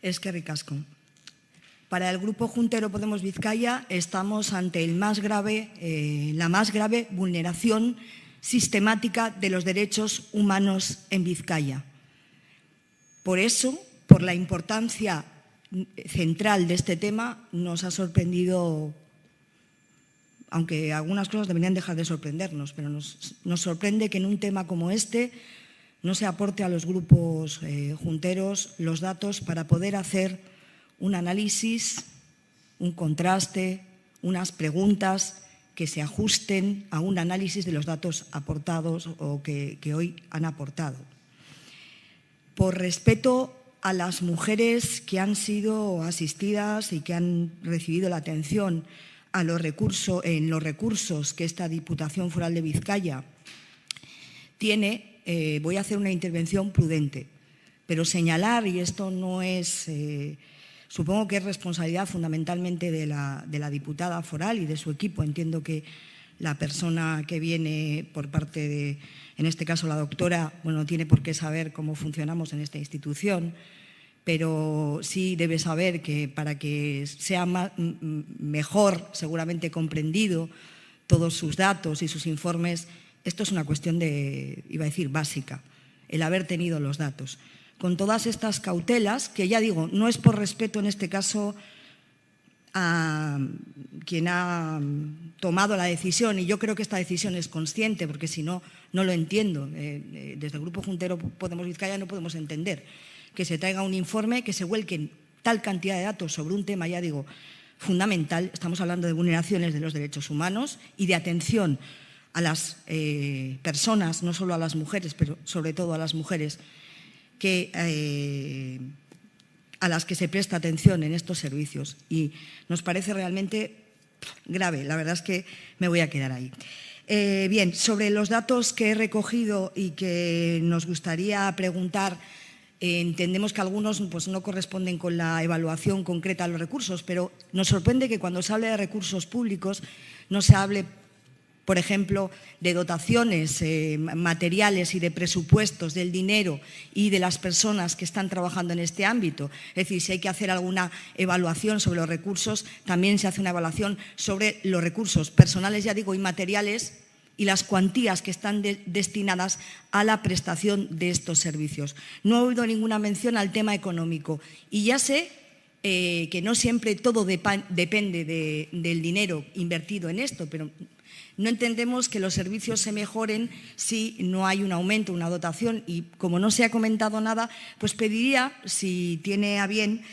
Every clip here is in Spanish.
Eskerrik asko. Para el Grupo Juntero Podemos Vizcaya estamos ante la más grave vulneración sistemática de los derechos humanos en Vizcaya. Por eso, por la importancia central de este tema, nos ha sorprendido, aunque algunas cosas deberían dejar de sorprendernos, pero nos sorprende que en un tema como este no se aporte a los grupos junteros los datos para poder hacer un análisis, un contraste, unas preguntas que se ajusten a un análisis de los datos aportados o que hoy han aportado. Por respeto a las mujeres que han sido asistidas y que han recibido la atención en los recursos que esta Diputación Foral de Vizcaya tiene, voy a hacer una intervención prudente, pero señalar, y esto no es, supongo que es responsabilidad fundamentalmente de la diputada foral y de su equipo. Entiendo que la persona que viene por parte de, en este caso la doctora, bueno, no tiene por qué saber cómo funcionamos en esta institución, pero sí debe saber que para que sea mejor seguramente comprendido todos sus datos y sus informes, esto es una cuestión iba a decir, básica, el haber tenido los datos. Con todas estas cautelas, que ya digo, no es por respeto en este caso a quien ha tomado la decisión, y yo creo que esta decisión es consciente, porque si no, no lo entiendo. Desde el Grupo Juntero Podemos Vizcaya no podemos entender que se traiga un informe, que se vuelquen tal cantidad de datos sobre un tema, ya digo, fundamental. Estamos hablando de vulneraciones de los derechos humanos y de atención a las personas, no solo a las mujeres, pero sobre todo a las mujeres, a las que se presta atención en estos servicios, y nos parece realmente grave. La verdad es que me voy a quedar ahí. Bien, sobre los datos que he recogido y que nos gustaría preguntar, entendemos que algunos pues, no corresponden con la evaluación concreta de los recursos, pero nos sorprende que cuando se hable de recursos públicos no se hable, por ejemplo, de dotaciones materiales y de presupuestos, del dinero y de las personas que están trabajando en este ámbito. Es decir, si hay que hacer alguna evaluación sobre los recursos, también se hace una evaluación sobre los recursos personales, ya digo, y materiales, y las cuantías que están destinadas a la prestación de estos servicios. No he oído ninguna mención al tema económico, y ya sé que no siempre todo depende del dinero invertido en esto, pero no entendemos que los servicios se mejoren si no hay un aumento, una dotación, y como no se ha comentado nada, pues pediría, si tiene a bien,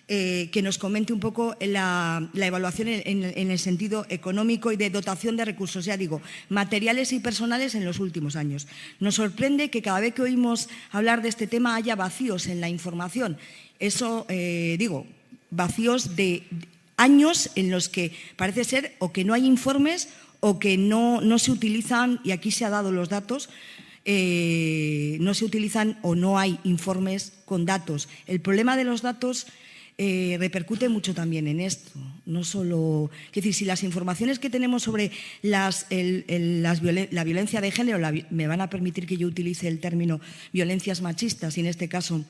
que nos comente un poco la evaluación en el sentido económico y de dotación de recursos, ya digo, materiales y personales en los últimos años. Nos sorprende que cada vez que oímos hablar de este tema haya vacíos en la información. Eso, digo, vacíos de años en los que parece ser o que no hay informes o que no se utilizan, y aquí se han dado los datos, no se utilizan o no hay informes con datos. El problema de los datos repercute mucho también en esto, no solo… Es decir, si las informaciones que tenemos sobre la violencia de género, me van a permitir que yo utilice el término violencias machistas, y en este caso,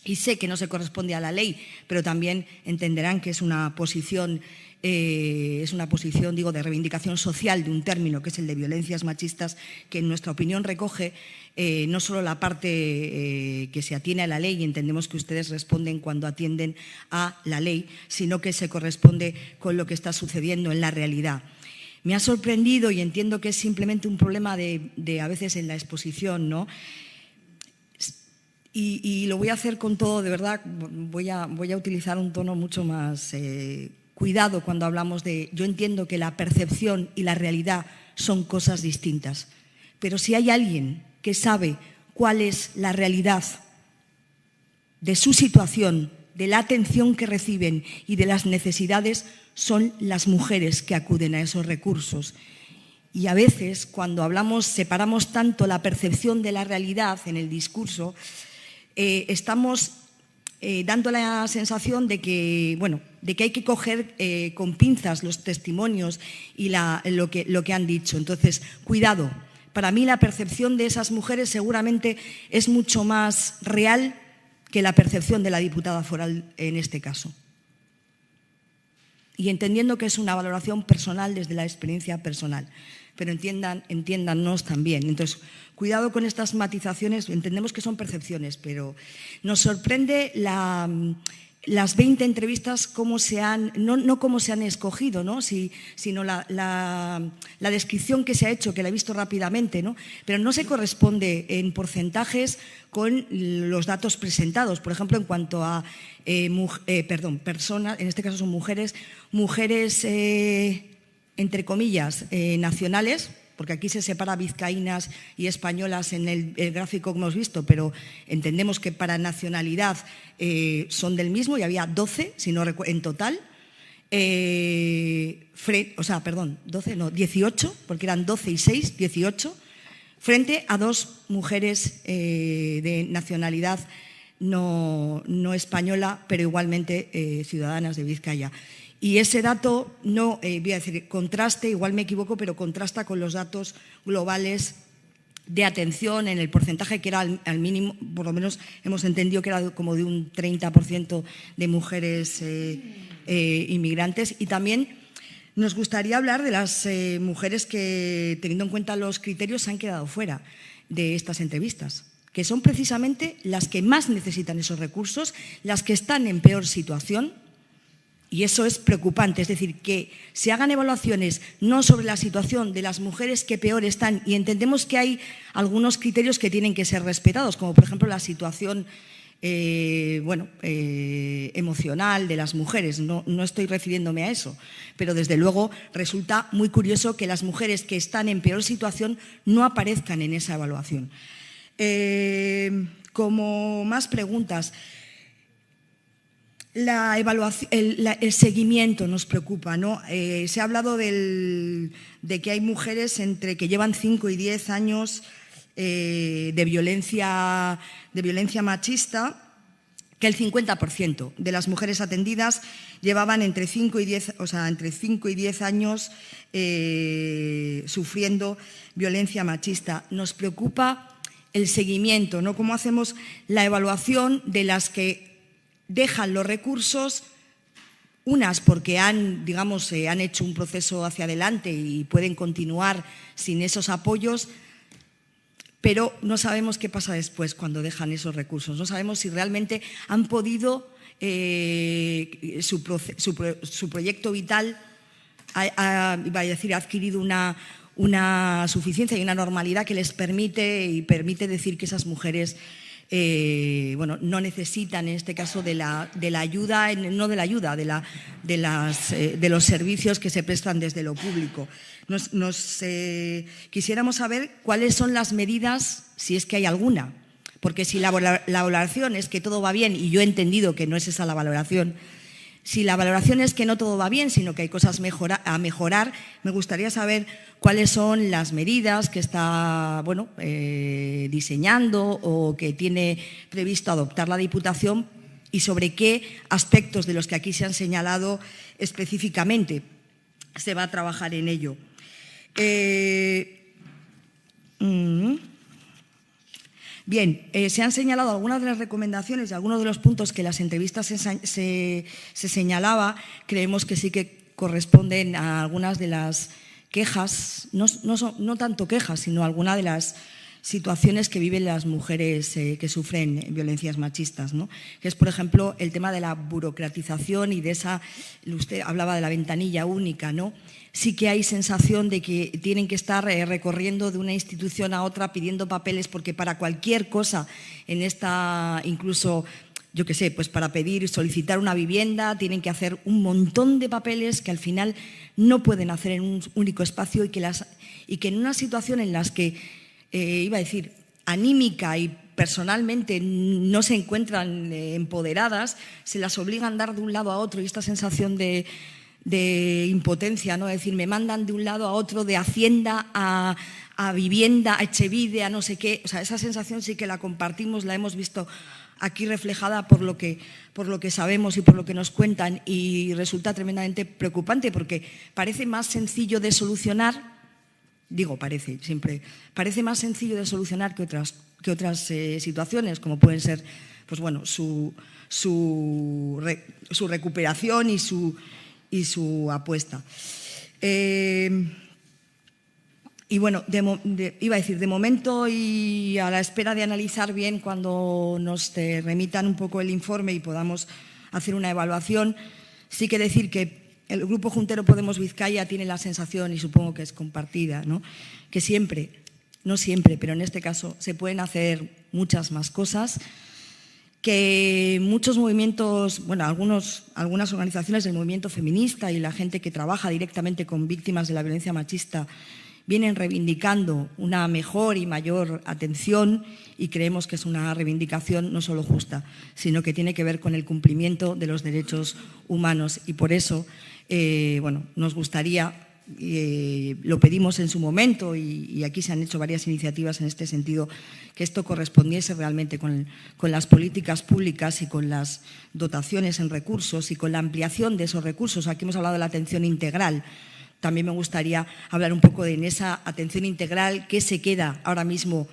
y sé que no se corresponde a la ley, pero también entenderán que es una posición, digo, de reivindicación social de un término que es el de violencias machistas, que en nuestra opinión recoge no solo la parte que se atiene a la ley, y entendemos que ustedes responden cuando atienden a la ley, sino que se corresponde con lo que está sucediendo en la realidad. Me ha sorprendido, y entiendo que es simplemente un problema de a veces en la exposición, ¿no? Y lo voy a hacer con todo, de verdad, voy a utilizar un tono mucho más cuidado cuando hablamos de… Yo entiendo que la percepción y la realidad son cosas distintas, pero si hay alguien que sabe cuál es la realidad de su situación, de la atención que reciben y de las necesidades, son las mujeres que acuden a esos recursos. Y a veces, cuando hablamos, separamos tanto la percepción de la realidad en el discurso, estamos dando la sensación de que, bueno, de que hay que coger con pinzas los testimonios y lo que han dicho. Entonces, cuidado. Para mí la percepción de esas mujeres seguramente es mucho más real que la percepción de la diputada foral en este caso. Y entendiendo que es una valoración personal desde la experiencia personal. Pero entiéndanos también. Entonces, cuidado con estas matizaciones, entendemos que son percepciones, pero nos sorprende las 20 entrevistas cómo se han, no cómo se han escogido, ¿no? Sino la descripción que se ha hecho, que la he visto rápidamente, ¿no? Pero no se corresponde en porcentajes con los datos presentados. Por ejemplo, en cuanto a personas, en este caso son mujeres entre comillas, nacionales, porque aquí se separa vizcaínas y españolas en el gráfico que hemos visto, pero entendemos que para nacionalidad son del mismo, y había 12, si no en total, 18, porque eran 12 y 6, 18, frente a 2 mujeres de nacionalidad no española, pero igualmente ciudadanas de Vizcaya. Y ese dato, no voy a decir contraste, igual me equivoco, pero contrasta con los datos globales de atención en el porcentaje que era al mínimo, por lo menos hemos entendido que era como de un 30% de mujeres inmigrantes. Y también nos gustaría hablar de las mujeres que, teniendo en cuenta los criterios, se han quedado fuera de estas entrevistas, que son precisamente las que más necesitan esos recursos, las que están en peor situación. Y eso es preocupante, es decir, que se hagan evaluaciones no sobre la situación de las mujeres que peor están, y entendemos que hay algunos criterios que tienen que ser respetados, como por ejemplo la situación emocional de las mujeres. No estoy refiriéndome a eso, pero desde luego resulta muy curioso que las mujeres que están en peor situación no aparezcan en esa evaluación. Como más preguntas. La evaluación, el seguimiento nos preocupa, ¿no? Se ha hablado de que hay mujeres que llevan 5 y 10 años de violencia machista, que el 50% de las mujeres atendidas llevaban entre 5 y 10 años sufriendo violencia machista. Nos preocupa el seguimiento, ¿no? ¿Cómo hacemos la evaluación de las que dejan los recursos, unas porque han hecho un proceso hacia adelante y pueden continuar sin esos apoyos, pero no sabemos qué pasa después cuando dejan esos recursos? No sabemos si realmente han podido, su proyecto vital ha adquirido una suficiencia y una normalidad que les permite decir que esas mujeres no necesitan, en este caso, de la ayuda, no de la ayuda, de los servicios que se prestan desde lo público. Quisiéramos saber cuáles son las medidas, si es que hay alguna, porque si la valoración es que todo va bien, y yo he entendido que no es esa la valoración, si la valoración es que no todo va bien, sino que hay cosas a mejorar, me gustaría saber cuáles son las medidas que está diseñando o que tiene previsto adoptar la Diputación, y sobre qué aspectos de los que aquí se han señalado específicamente se va a trabajar en ello. Bien, se han señalado algunas de las recomendaciones y algunos de los puntos que en las entrevistas se señalaba. Creemos que sí que corresponden a algunas de las quejas, no tanto quejas, sino algunas de las situaciones que viven las mujeres que sufren violencias machistas, ¿no? Que es, por ejemplo, el tema de la burocratización y de esa, usted hablaba de la ventanilla única, ¿no? Sí que hay sensación de que tienen que estar recorriendo de una institución a otra pidiendo papeles, porque para cualquier cosa en esta, incluso, yo qué sé, pues para solicitar una vivienda, tienen que hacer un montón de papeles que al final no pueden hacer en un único espacio, y que en una situación en las que, anímica y personalmente no se encuentran empoderadas, se las obligan a andar de un lado a otro, y esta sensación de impotencia, ¿no? Es decir, me mandan de un lado a otro, de Hacienda a vivienda, a Echevide, a no sé qué. O sea, esa sensación sí que la compartimos, la hemos visto aquí reflejada por lo que sabemos y por lo que nos cuentan, y resulta tremendamente preocupante, porque parece más sencillo de solucionar, parece más sencillo de solucionar que otras situaciones, como pueden ser pues bueno, su recuperación y su apuesta. Y bueno, iba a decir, de momento y a la espera de analizar bien cuando nos remitan un poco el informe y podamos hacer una evaluación, sí que decir que el Grupo Juntero Podemos Vizcaya tiene la sensación, y supongo que es compartida, ¿no?, que siempre, no siempre, pero en este caso se pueden hacer muchas más cosas, que muchos movimientos, bueno, algunas organizaciones del movimiento feminista y la gente que trabaja directamente con víctimas de la violencia machista vienen reivindicando una mejor y mayor atención, y creemos que es una reivindicación no solo justa, sino que tiene que ver con el cumplimiento de los derechos humanos. Y por eso, bueno, nos gustaría, lo pedimos en su momento y aquí se han hecho varias iniciativas en este sentido, que esto correspondiese realmente con las políticas públicas y con las dotaciones en recursos y con la ampliación de esos recursos. Aquí hemos hablado de la atención integral. También me gustaría hablar un poco en esa atención integral que se queda ahora mismo,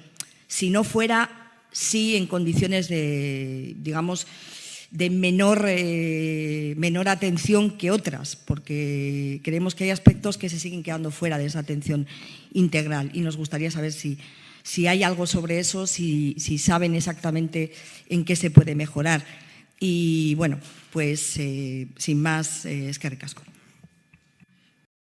si no fuera, sí en condiciones de, digamos, de menor atención que otras, porque creemos que hay aspectos que se siguen quedando fuera de esa atención integral y nos gustaría saber si hay algo sobre eso, si saben exactamente en qué se puede mejorar. Y bueno, pues sin más, eskerrik asko.